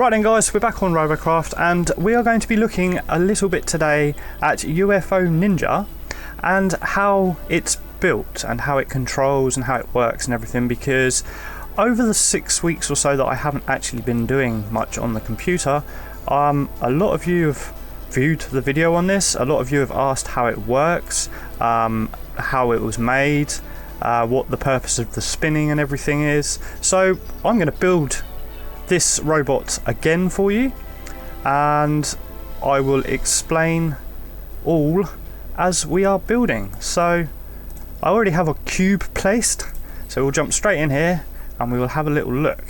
Right then guys, we're back on Robocraft and we are going to be looking a little bit today at UFO Ninja and how it's built and how it controls and how it works and everything, because over the 6 weeks or so that I haven't actually been doing much on the computer, a lot of you have viewed the video on this, a lot of you have asked how it works, how it was made, what the purpose of the spinning and everything is. So I'm going to build this robot again for you and I will explain all as we are building. So I already have a cube placed, so we'll jump straight in here and we will have a little look.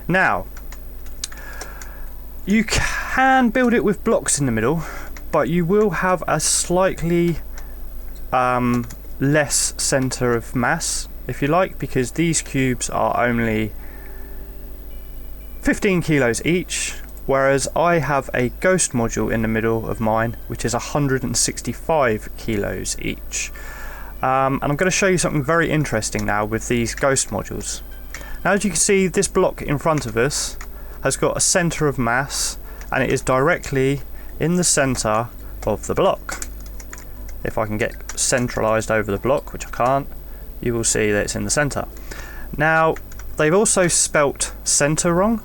Now you can build it with blocks in the middle, but you will have a slightly less center of mass, if you like, because these cubes are only 15 kilos each, whereas I have a ghost module in the middle of mine which is 165 kilos each. And I'm going to show you something very interesting now with these ghost modules. Now, as you can see, this block in front of us has got a center of mass and it is directly in the center of the block. If I can get centralized over the block, which I can't, you will see that it's in the center. Now they've also spelt center wrong,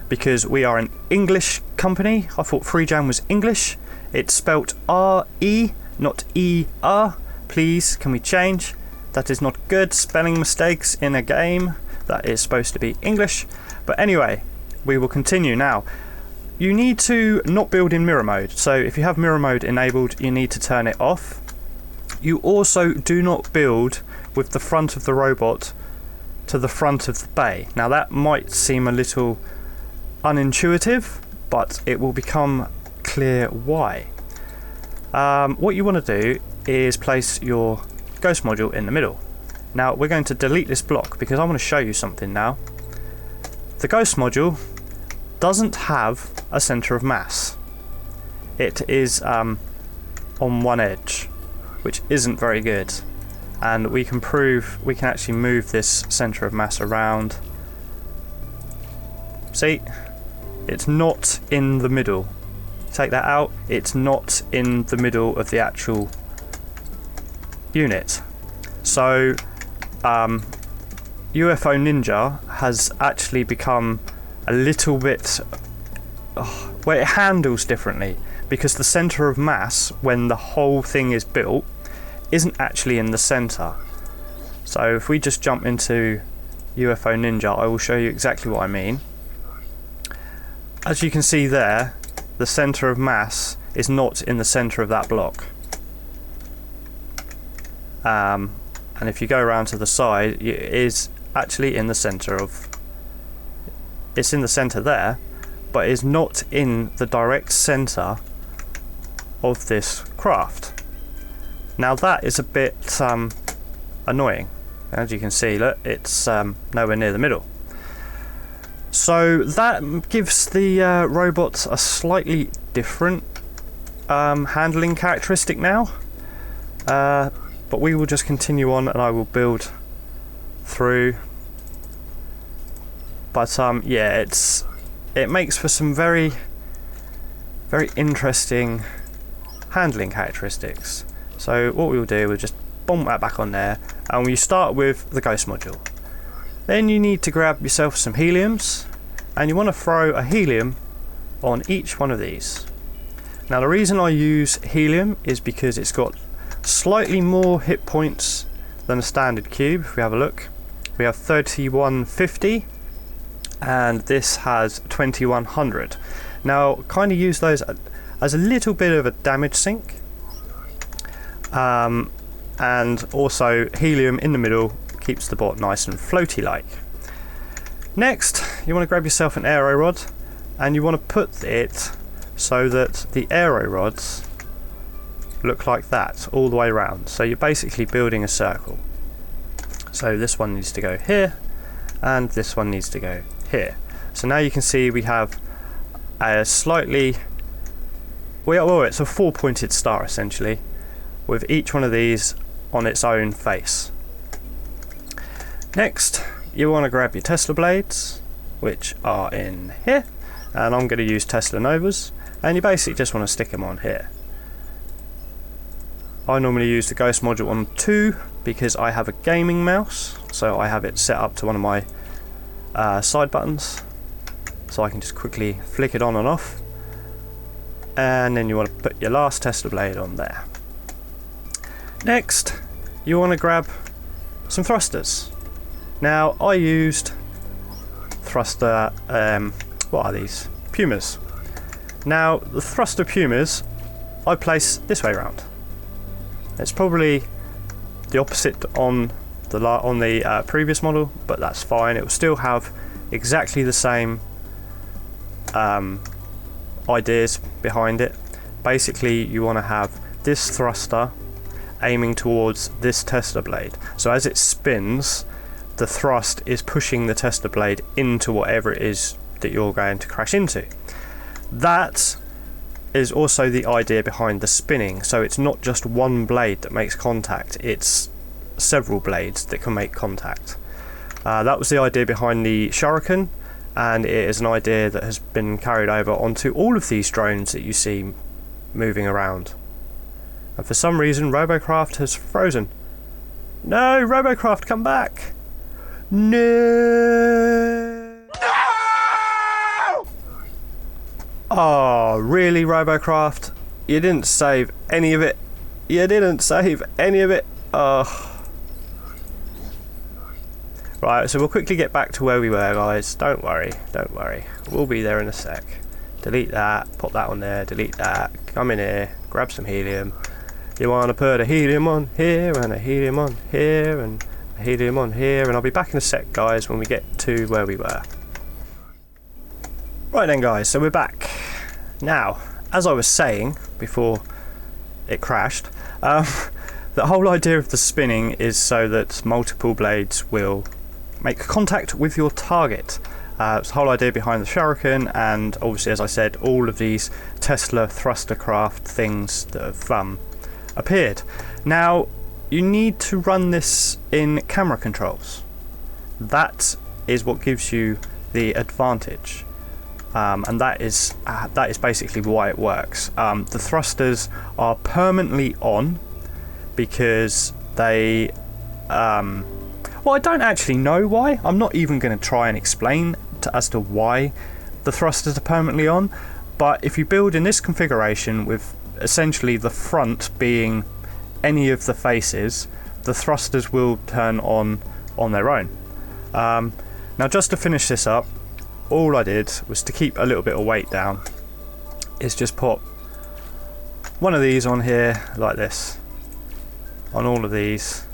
because we are an English company. I thought FreeJam was English. It's spelt R-E, not E-R. Please, can we change? That is not good. Spelling mistakes in a game that is supposed to be English. But anyway, we will continue now. You need to not build in mirror mode. So if you have mirror mode enabled, you need to turn it off. You also do not build with the front of the robot to the front of the bay. Now that might seem a little unintuitive, but it will become clear why. What you want to do is place your ghost module in the middle. Now we're going to delete this block because I want to show you something now. The ghost module doesn't have a center of mass. It is on one edge, which isn't very good, and we can actually move this center of mass around. See, it's not in the middle. Take that out, it's not in the middle of the actual unit. So UFO Ninja has actually become a little bit where it handles differently, because the center of mass when the whole thing is built isn't actually in the center. So if we just jump into UFO Ninja, I will show you exactly what I mean. As you can see there, the center of mass is not in the center of that block. And if you go around to the side, it is actually in the center of... It's in the center there, but is not in the direct center of this craft. Now that is a bit annoying. As you can see, look, it's nowhere near the middle. So that gives the robot a slightly different handling characteristic now. But we will just continue on and I will build through. But yeah, it makes for some very, very interesting handling characteristics. So what we will do, we'll just bomb that back on there, and we start with the ghost module. Then you need to grab yourself some heliums, and you want to throw a helium on each one of these. Now the reason I use helium is because it's got slightly more hit points than a standard cube. If we have a look, we have 3150 and this has 2100. Now kind of use those as a little bit of a damage sink, and also helium in the middle keeps the bot nice and floaty like. Next, you want to grab yourself an aero rod and you want to put it so that the aero rods look like that all the way around. So you're basically building a circle. So this one needs to go here and this one needs to go here. So now you can see we have a slightly, well, it's a 4-pointed star essentially, with each one of these on its own face. Next, you want to grab your Tesla blades, which are in here, and I'm going to use Tesla Novas, and you basically just want to stick them on here. I normally use the Ghost module on 2 because I have a gaming mouse, so I have it set up to one of my side buttons, so I can just quickly flick it on and off. And then you want to put your last Tesla blade on there. Next, you want to grab some thrusters. Now, I used thruster, what are these? Pumas. Now, the thruster Pumas, I place this way around. It's probably the opposite on the previous model, but that's fine. It will still have exactly the same ideas behind it. Basically, you want to have this thruster aiming towards this Tesla blade. So as it spins, the thrust is pushing the Tesla blade into whatever it is that you're going to crash into. That is also the idea behind the spinning. So it's not just one blade that makes contact, it's several blades that can make contact. That was the idea behind the Shuriken, and it is an idea that has been carried over onto all of these drones that you see moving around. And for some reason, Robocraft has frozen. No, Robocraft, come back! No! Oh, really, Robocraft? You didn't save any of it. You didn't save any of it. Oh. Right, so we'll quickly get back to where we were, guys. Don't worry, don't worry. We'll be there in a sec. Delete that, pop that on there, delete that. Come in here, grab some helium. You want to put a helium on here, and a helium on here, and a helium on here, and I'll be back in a sec, guys, when we get to where we were. Right then, guys, so we're back. Now, as I was saying before it crashed, the whole idea of the spinning is so that multiple blades will make contact with your target. It's the whole idea behind the Shuriken, and obviously, as I said, all of these Tesla thruster craft things that have appeared. Now, you need to run this in camera controls. That is what gives you the advantage, and that is basically why it works. The thrusters are permanently on because they well, I don't actually know why. I'm not even going to try and explain as to why the thrusters are permanently on, but if you build in this configuration with essentially the front being any of the faces, the thrusters will turn on their own. Now, just to finish this up, all I did was to keep a little bit of weight down, is just put one of these on here like this, on all of these,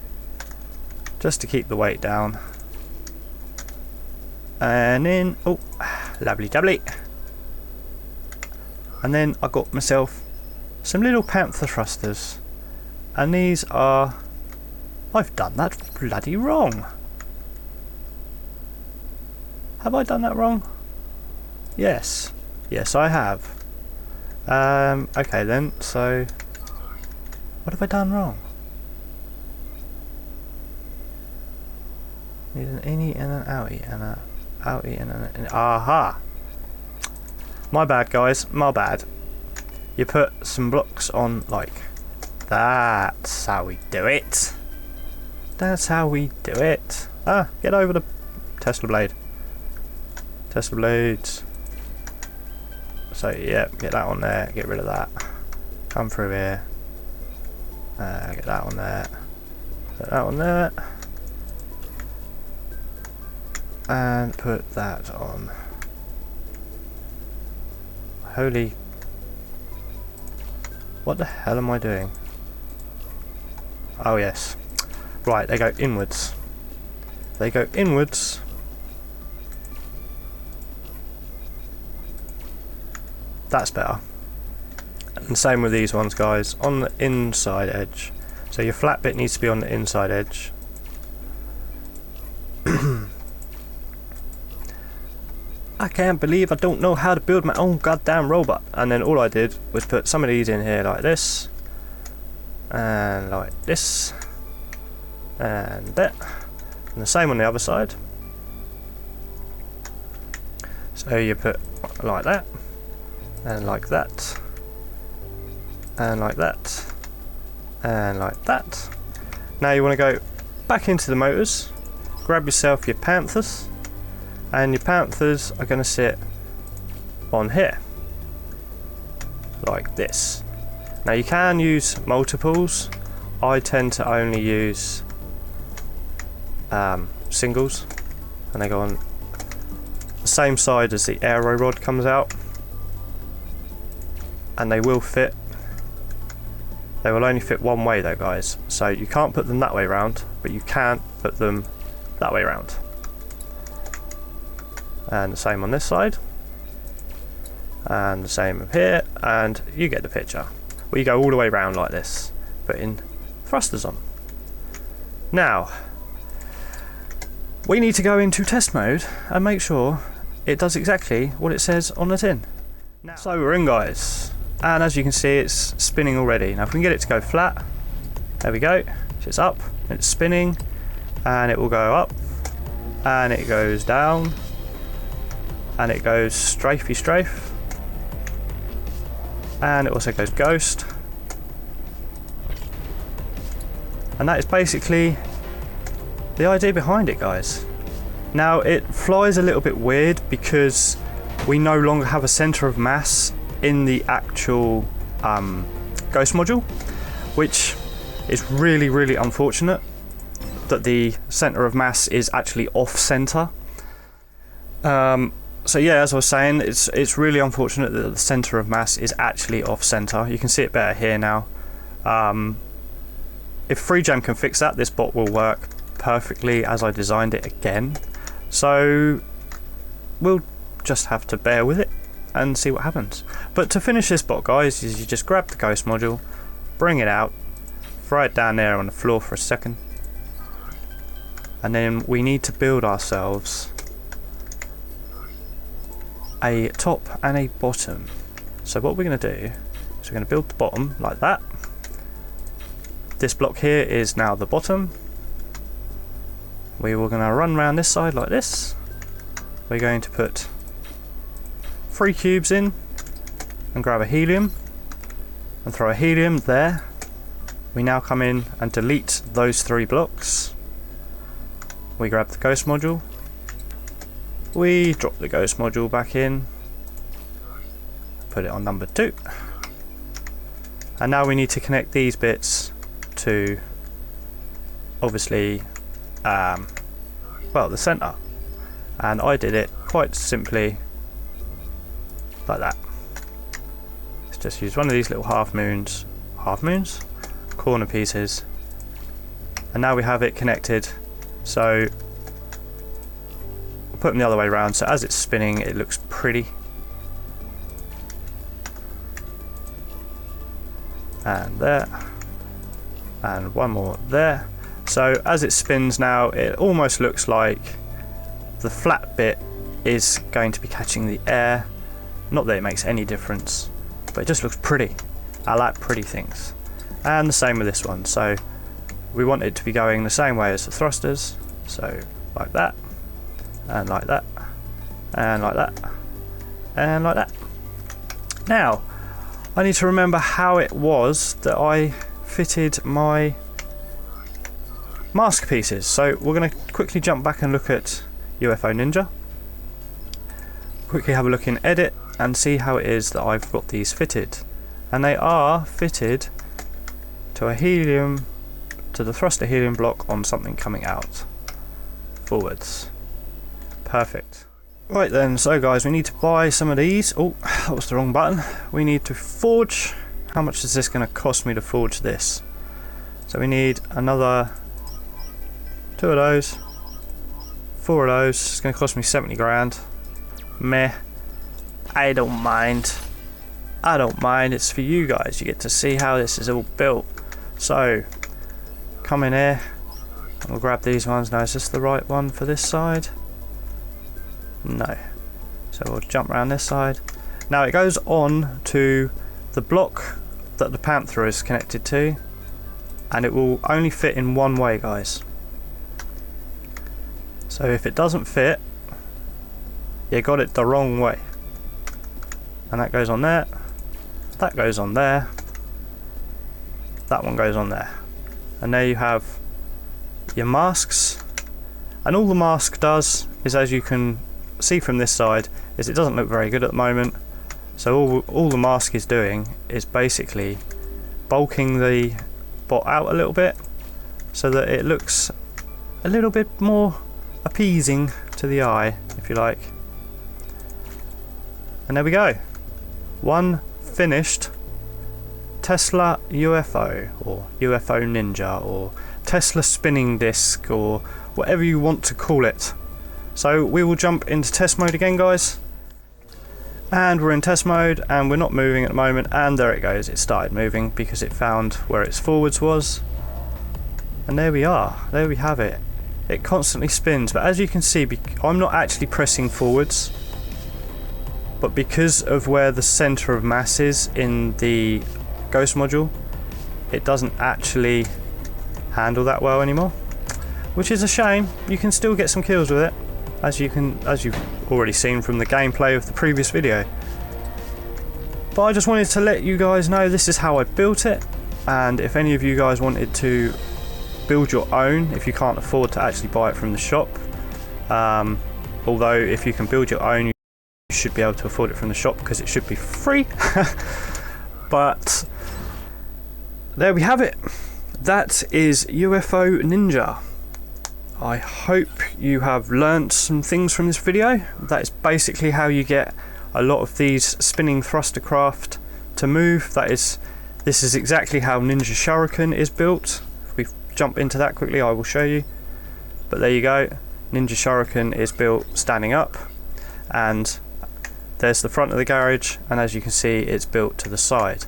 just to keep the weight down. And then, oh, lovely jubbly. And then I got myself some little panther thrusters, and these are, I've done that bloody wrong. Have I done that wrong? Yes, yes I have. Okay then, so what have I done wrong? Need an innie and an outie and a outie and an aha. My bad, guys, my bad. You put some blocks on like that's how we do it. That's how we do it. Ah, get over the Tesla blade. Tesla blades. So yeah, get that on there, get rid of that. Come through here. Get that on there. Put that on there. And put that on. Holy, what the hell am I doing? Oh yes, right, they go inwards. They go inwards. That's better. And same with these ones, guys, on the inside edge. So your flat bit needs to be on the inside edge. I can't believe I don't know how to build my own goddamn robot. And then all I did was put some of these in here like this, and like this, and that, and the same on the other side. So you put like that, and like that, and like that, and like that. Now you want to go back into the motors, grab yourself your panthers, and your panthers are going to sit on here, like this. Now you can use multiples. I tend to only use singles, and they go on the same side as the aero rod comes out, and they will fit. They will only fit one way though, guys, so you can't put them that way round, but you can put them that way round. And the same on this side, and the same up here, and you get the picture. Well, you go all the way round like this, putting thrusters on. Now we need to go into test mode and make sure it does exactly what it says on the tin. So we're in, guys, and as you can see, it's spinning already. Now if we can get it to go flat, there we go. So it's up, it's spinning, and it will go up, and it goes down, and it goes strafey strafe, and it also goes ghost. And that is basically the idea behind it, guys. Now it flies a little bit weird because we no longer have a center of mass in the actual ghost module, which is really, really unfortunate that the center of mass is actually off center. So yeah, as I was saying, it's really unfortunate that the center of mass is actually off center. You can see it better here now. If FreeJam can fix that, this bot will work perfectly as I designed it again. So we'll just have to bear with it and see what happens. But to finish this bot, guys, is you just grab the ghost module, bring it out, throw it down there on the floor for a second, and then we need to build ourselves a top and a bottom. So what we're going to do is we're going to build the bottom like that. This block here is now the bottom. We were going to run around this side like this. We're going to put 3 cubes in and grab a helium and throw a helium there. We now come in and delete those 3 blocks. We grab the ghost module. We drop the ghost module back in, put it on number 2, and now we need to connect these bits to, obviously, well, the center. And I did it quite simply like that. Let's just use one of these little half moons, corner pieces, and now we have it connected. So we'll put them the other way around, so as it's spinning it looks pretty. And there, and one more there. So as it spins now, it almost looks like the flat bit is going to be catching the air. Not that it makes any difference, but it just looks pretty. I like pretty things. And the same with this one. So we want it to be going the same way as the thrusters. So like that, and like that, and like that, and like that. Now I need to remember how it was that I fitted my mask pieces. So we're going to quickly jump back and look at UFO Ninja. Quickly have a look in edit and see how it is that I've got these fitted. And they are fitted to a helium, to the thruster helium block on something coming out forwards. Perfect. Right then, so guys, we need to buy some of these. Oh, that was the wrong button. We need to forge. How much is this going to cost me to forge this? So we need another 2 of those, 4 of those. It's going to cost me 70 grand. Meh. I don't mind. I don't mind. It's for you guys. You get to see how this is all built. So come in here. We'll grab these ones. Now, is this the right one for this side? No. So we'll jump around this side. Now it goes on to the block that the Panther is connected to, and it will only fit in one way, guys. So if it doesn't fit, You got it the wrong way. And that goes on there. That goes on there. That one goes on there. And there you have your masks. And all the mask does is, as you can see from this side, is it doesn't look very good at the moment. So all the mask is doing is basically bulking the bot out a little bit so that it looks a little bit more appeasing to the eye, if you like. And there we go. One finished Tesla UFO, or UFO Ninja, or Tesla spinning disc, or whatever you want to call it. So we will jump into test mode again, guys. And we're in test mode, and we're not moving at the moment, and there it goes. It started moving because it found where its forwards was. And there we are. There we have it. It constantly spins, but as you can see, I'm not actually pressing forwards. But because of where the center of mass is in the Ghost module, it doesn't actually handle that well anymore, which is a shame. You can still get some kills with it, as you've already seen from the gameplay of the previous video. But I just wanted to let you guys know this is how I built it, and if any of you guys wanted to build your own, if you can't afford to actually buy it from the shop, although if you can build your own, you should be able to afford it from the shop because it should be free. But there we have it. That is UFO Ninja. I hope you have learnt some things from this video. That is basically how you get a lot of these spinning thruster craft to move. This is exactly how Ninja Shuriken is built. If we jump into that quickly, I will show you. But there you go. Ninja Shuriken is built standing up, and there's the front of the garage, and as you can see, it's built to the side.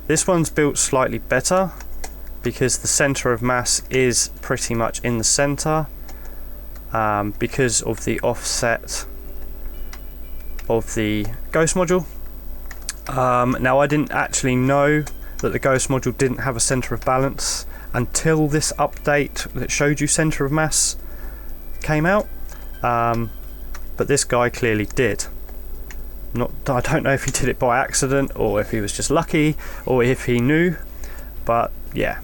This one's built slightly better because the center of mass is pretty much in the center, because of the offset of the Ghost module. Now, I didn't actually know that the Ghost module didn't have a center of balance until this update that showed you center of mass came out, but this guy clearly did. I don't know if he did it by accident, or if he was just lucky, or if he knew, but yeah.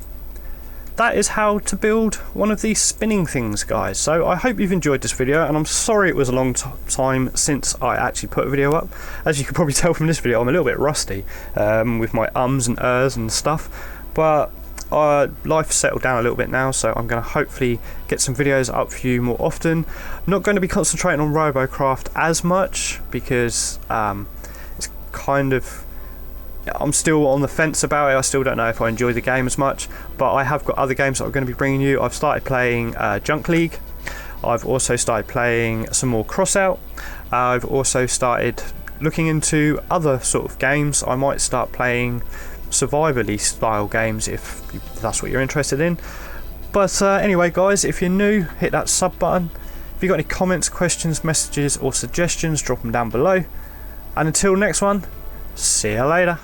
That is how to build one of these spinning things, guys. So I hope you've enjoyed this video, and I'm sorry it was a long time since I actually put a video up. As you can probably tell from this video, I'm a little bit rusty with my ums and ers and stuff, but life settled down a little bit now, so I'm going to hopefully get some videos up for you more often. I'm not going to be concentrating on Robocraft as much because it's kind of, I'm still on the fence about it. I still don't know if I enjoy the game as much, but I have got other games that I'm going to be bringing you. I've started playing Junk League. I've also started playing some more Crossout. I've also started looking into other sort of games. I might start playing survivally style games if that's what you're interested in. But anyway, guys, if you're new, hit that sub button. If you've got any comments, questions, messages or suggestions, drop them down below. And until next one, see you later.